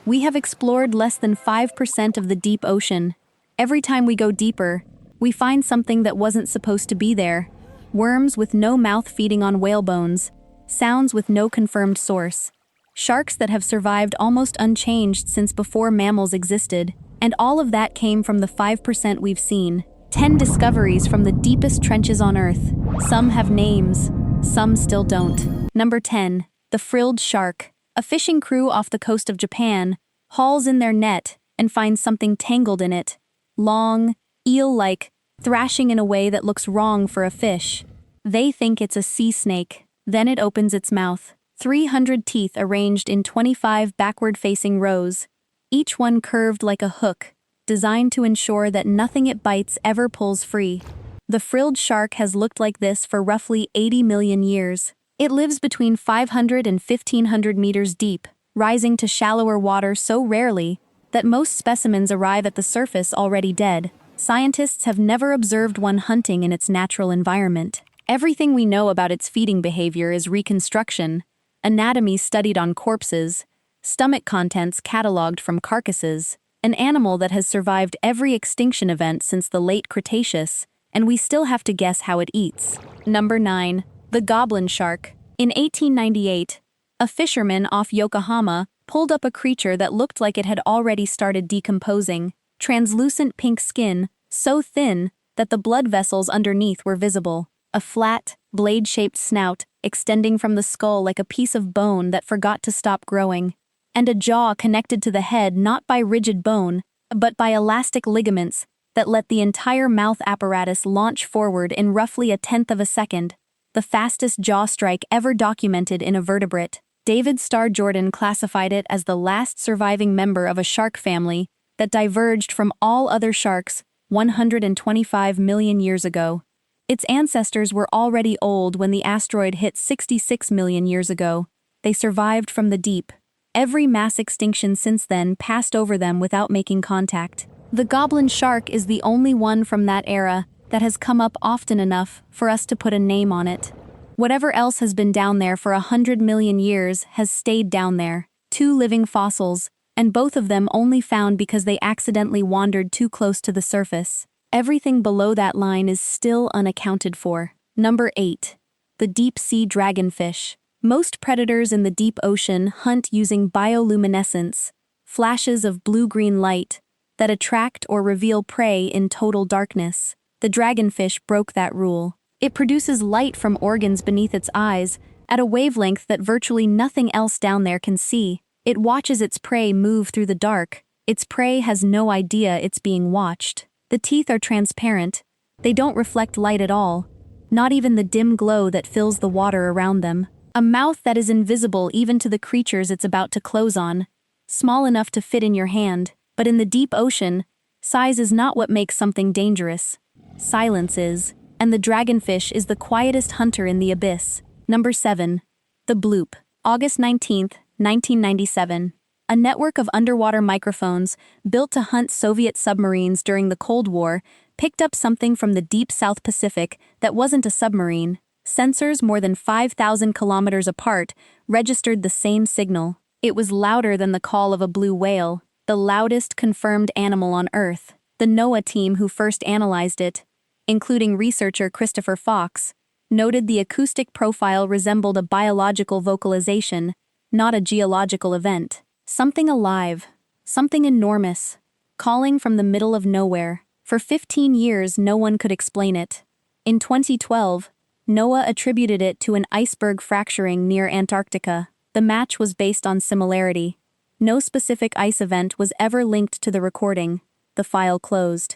We have explored less than 5% of the deep ocean. Every time we go deeper, we find something that wasn't supposed to be there. Worms with no mouth feeding on whale bones. Sounds with no confirmed source. Sharks that have survived almost unchanged since before mammals existed. And all of that came from the 5% we've seen. 10 discoveries from the deepest trenches on Earth. Some have names, some still don't. Number 10. The Frilled Shark. A fishing crew off the coast of Japan hauls in their net and finds something tangled in it. Long, eel-like, thrashing in a way that looks wrong for a fish. They think it's a sea snake. Then it opens its mouth. 300 teeth arranged in 25 backward-facing rows, each one curved like a hook, designed to ensure that nothing it bites ever pulls free. The frilled shark has looked like this for roughly 80 million years. It lives between 500 and 1,500 meters deep, rising to shallower water so rarely that most specimens arrive at the surface already dead. Scientists have never observed one hunting in its natural environment. Everything we know about its feeding behavior is reconstruction, anatomy studied on corpses, stomach contents cataloged from carcasses, an animal that has survived every extinction event since the late Cretaceous, and we still have to guess how it eats. Number 9. The Goblin Shark. In 1898, a fisherman off Yokohama pulled up a creature that looked like it had already started decomposing. Translucent pink skin, so thin that the blood vessels underneath were visible. A flat, blade-shaped snout extending from the skull like a piece of bone that forgot to stop growing. And a jaw connected to the head not by rigid bone, but by elastic ligaments that let the entire mouth apparatus launch forward in roughly a tenth of a second. The fastest jaw strike ever documented in a vertebrate. David Starr Jordan classified it as the last surviving member of a shark family that diverged from all other sharks 125 million years ago. Its ancestors were already old when the asteroid hit 66 million years ago. They survived from the deep. Every mass extinction since then passed over them without making contact. The Goblin Shark is the only one from that era that has come up often enough for us to put a name on it. Whatever else has been down there for 100 million years has stayed down there. 2 living fossils, and both of them only found because they accidentally wandered too close to the surface. Everything below that line is still unaccounted for. Number 8. The Deep-Sea Dragonfish. Most predators in the deep ocean hunt using bioluminescence, flashes of blue-green light, that attract or reveal prey in total darkness. The dragonfish broke that rule. It produces light from organs beneath its eyes at a wavelength that virtually nothing else down there can see. It watches its prey move through the dark. Its prey has no idea it's being watched. The teeth are transparent. They don't reflect light at all, not even the dim glow that fills the water around them. A mouth that is invisible even to the creatures it's about to close on, small enough to fit in your hand. But in the deep ocean, size is not what makes something dangerous. Silence is, and the dragonfish is the quietest hunter in the abyss. Number 7. The Bloop. August 19, 1997. A network of underwater microphones built to hunt Soviet submarines during the Cold War picked up something from the deep South Pacific that wasn't a submarine. Sensors more than 5,000 kilometers apart registered the same signal. It was louder than the call of a blue whale, the loudest confirmed animal on Earth. The NOAA team who first analyzed it, including researcher Christopher Fox, noted the acoustic profile resembled a biological vocalization, not a geological event. Something alive, something enormous, calling from the middle of nowhere. For 15 years, no one could explain it. In 2012, NOAA attributed it to an iceberg fracturing near Antarctica. The match was based on similarity. No specific ice event was ever linked to the recording. The file closed.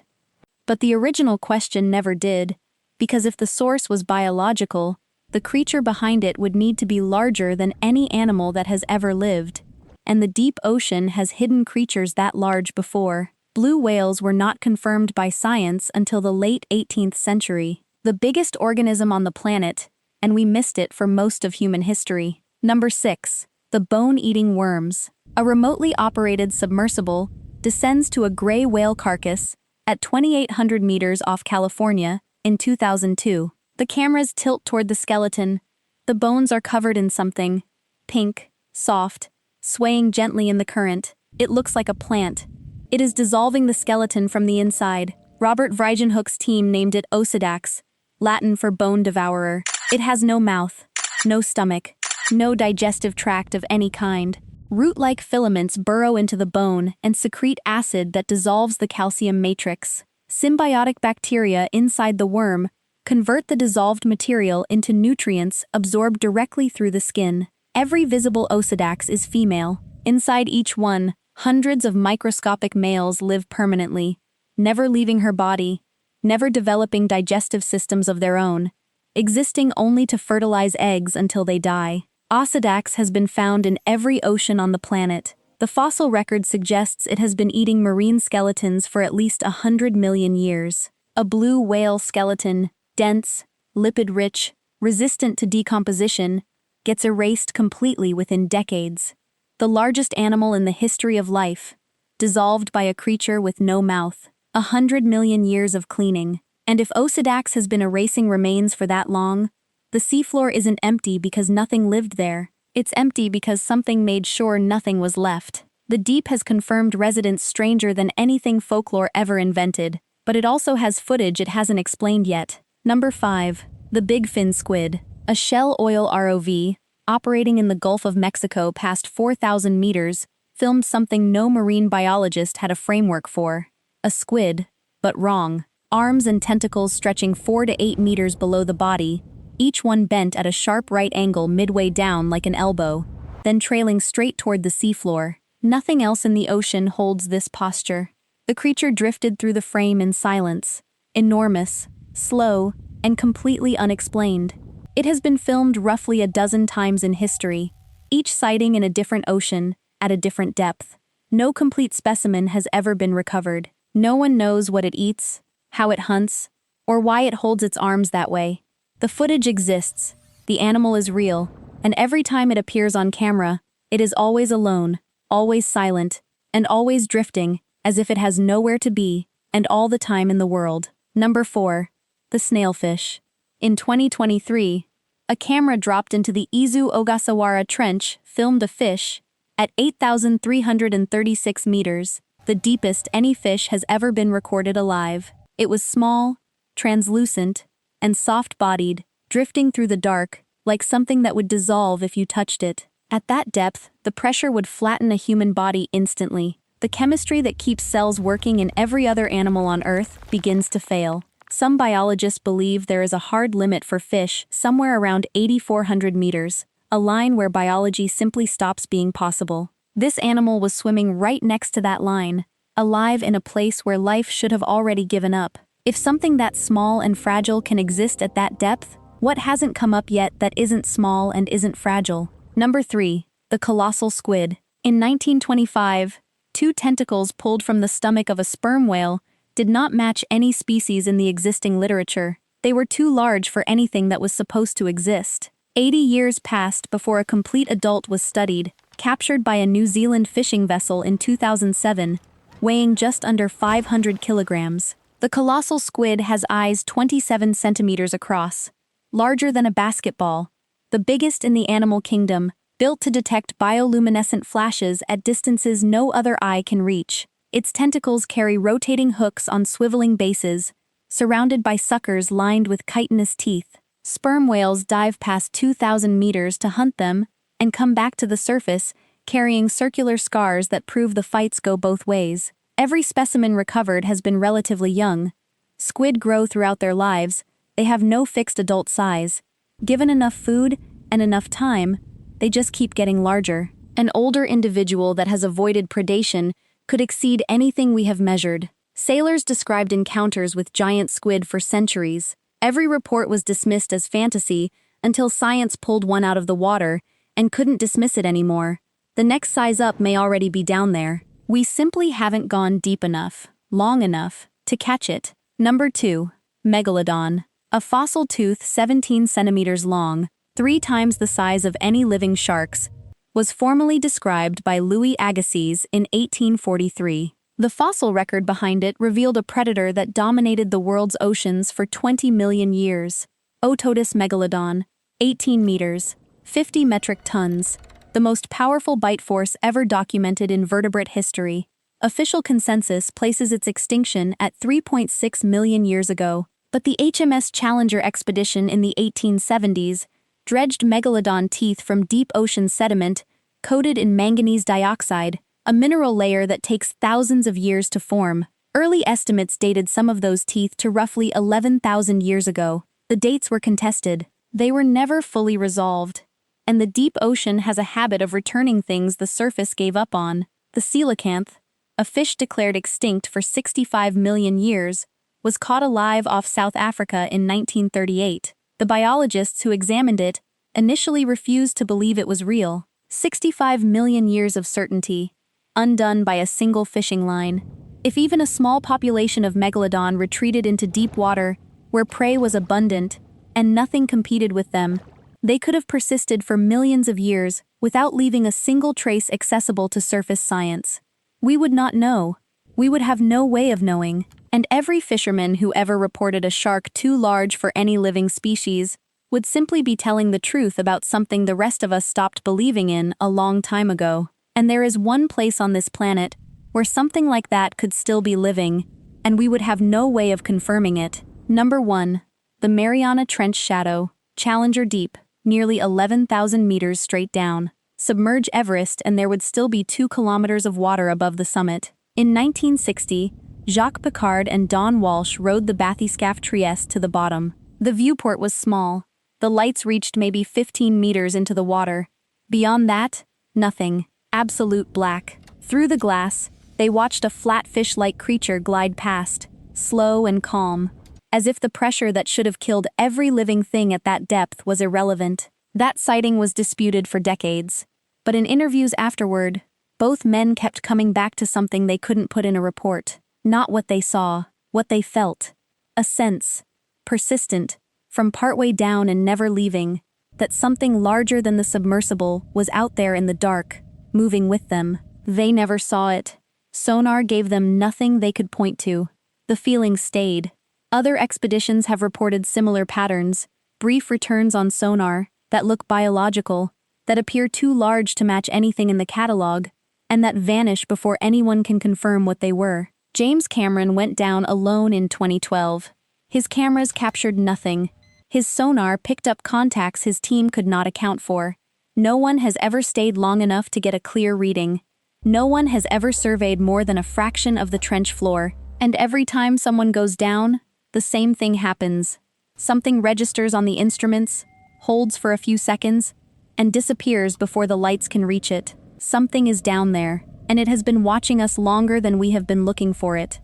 But the original question never did, because if the source was biological, the creature behind it would need to be larger than any animal that has ever lived. And the deep ocean has hidden creatures that large before. Blue whales were not confirmed by science until the late 18th century. The biggest organism on the planet, and we missed it for most of human history. Number 6. The bone-eating worms. A remotely operated submersible descends to a gray whale carcass at 2,800 meters off California in 2002. The cameras tilt toward the skeleton. The bones are covered in something pink, soft, swaying gently in the current. It looks like a plant. It is dissolving the skeleton from the inside. Robert Vrijgenhoek's team named it Osedax, Latin for bone devourer. It has no mouth, no stomach, no digestive tract of any kind. Root-like filaments burrow into the bone and secrete acid that dissolves the calcium matrix. Symbiotic bacteria inside the worm convert the dissolved material into nutrients absorbed directly through the skin. Every visible Osedax is female. Inside each one, hundreds of microscopic males live permanently, never leaving her body, never developing digestive systems of their own, existing only to fertilize eggs until they die. Osedax has been found in every ocean on the planet. The fossil record suggests it has been eating marine skeletons for at least 100 million years. A blue whale skeleton, dense, lipid-rich, resistant to decomposition, gets erased completely within decades. The largest animal in the history of life, dissolved by a creature with no mouth. 100 million years of cleaning. And if Osedax has been erasing remains for that long, the seafloor isn't empty because nothing lived there. It's empty because something made sure nothing was left. The deep has confirmed residents stranger than anything folklore ever invented, but it also has footage it hasn't explained yet. Number 5. The Bigfin Squid. A Shell Oil ROV, operating in the Gulf of Mexico past 4,000 meters, filmed something no marine biologist had a framework for. A squid, but wrong. Arms and tentacles stretching 4 to 8 meters below the body, each one bent at a sharp right angle midway down like an elbow, then trailing straight toward the seafloor. Nothing else in the ocean holds this posture. The creature drifted through the frame in silence, enormous, slow, and completely unexplained. It has been filmed roughly a dozen times in history, each sighting in a different ocean, at a different depth. No complete specimen has ever been recovered. No one knows what it eats, how it hunts, or why it holds its arms that way. The footage exists, the animal is real, and every time it appears on camera, it is always alone, always silent, and always drifting, as if it has nowhere to be, and all the time in the world. Number 4. The Snailfish. In 2023, a camera dropped into the Izu Ogasawara Trench filmed a fish at 8,336 meters, the deepest any fish has ever been recorded alive. It was small, translucent, and soft-bodied, drifting through the dark, like something that would dissolve if you touched it. At that depth, the pressure would flatten a human body instantly. The chemistry that keeps cells working in every other animal on Earth begins to fail. Some biologists believe there is a hard limit for fish somewhere around 8,400 meters, a line where biology simply stops being possible. This animal was swimming right next to that line, alive in a place where life should have already given up. If something that small and fragile can exist at that depth, what hasn't come up yet that isn't small and isn't fragile? Number 3. The Colossal Squid. In 1925, 2 tentacles pulled from the stomach of a sperm whale did not match any species in the existing literature. They were too large for anything that was supposed to exist. 80 years passed before a complete adult was studied, captured by a New Zealand fishing vessel in 2007, weighing just under 500 kilograms. The colossal squid has eyes 27 centimeters across, larger than a basketball, the biggest in the animal kingdom, built to detect bioluminescent flashes at distances no other eye can reach. Its tentacles carry rotating hooks on swiveling bases, surrounded by suckers lined with chitinous teeth. Sperm whales dive past 2,000 meters to hunt them and come back to the surface, carrying circular scars that prove the fights go both ways. Every specimen recovered has been relatively young. Squid grow throughout their lives, they have no fixed adult size. Given enough food and enough time, they just keep getting larger. An older individual that has avoided predation could exceed anything we have measured. Sailors described encounters with giant squid for centuries. Every report was dismissed as fantasy until science pulled one out of the water and couldn't dismiss it anymore. The next size up may already be down there. We simply haven't gone deep enough, long enough, to catch it. Number 2. Megalodon. A fossil tooth 17 centimeters long, 3 times the size of any living sharks, was formally described by Louis Agassiz in 1843. The fossil record behind it revealed a predator that dominated the world's oceans for 20 million years. Otodus megalodon, 18 meters, 50 metric tons, the most powerful bite force ever documented in vertebrate history. Official consensus places its extinction at 3.6 million years ago, but the HMS Challenger expedition in the 1870s dredged Megalodon teeth from deep ocean sediment coated in manganese dioxide, a mineral layer that takes thousands of years to form. Early estimates dated some of those teeth to roughly 11,000 years ago. The dates were contested. They were never fully resolved. And the deep ocean has a habit of returning things the surface gave up on. The coelacanth, a fish declared extinct for 65 million years, was caught alive off South Africa in 1938. The biologists who examined it initially refused to believe it was real. 65 million years of certainty, undone by a single fishing line. If even a small population of Megalodon retreated into deep water, where prey was abundant, and nothing competed with them, they could have persisted for millions of years without leaving a single trace accessible to surface science. We would not know. We would have no way of knowing. And every fisherman who ever reported a shark too large for any living species would simply be telling the truth about something the rest of us stopped believing in a long time ago. And there is one place on this planet where something like that could still be living, and we would have no way of confirming it. Number 1. The Mariana Trench Shadow, Challenger Deep, nearly 11,000 meters straight down. Submerge Everest and there would still be 2 kilometers of water above the summit. In 1960, Jacques Piccard and Don Walsh rowed the Bathyscaphe Trieste to the bottom. The viewport was small. The lights reached maybe 15 meters into the water. Beyond that, nothing. Absolute black. Through the glass, they watched a flatfish-like creature glide past, slow and calm, as if the pressure that should have killed every living thing at that depth was irrelevant. That sighting was disputed for decades, but in interviews afterward, both men kept coming back to something they couldn't put in a report. Not what they saw, what they felt. A sense, persistent, from partway down and never leaving, that something larger than the submersible was out there in the dark, moving with them. They never saw it. Sonar gave them nothing they could point to. The feeling stayed. Other expeditions have reported similar patterns, brief returns on sonar, that look biological, that appear too large to match anything in the catalog, and that vanish before anyone can confirm what they were. James Cameron went down alone in 2012. His cameras captured nothing. His sonar picked up contacts his team could not account for. No one has ever stayed long enough to get a clear reading. No one has ever surveyed more than a fraction of the trench floor, and every time someone goes down, the same thing happens. Something registers on the instruments, holds for a few seconds, and disappears before the lights can reach it. Something is down there, and it has been watching us longer than we have been looking for it.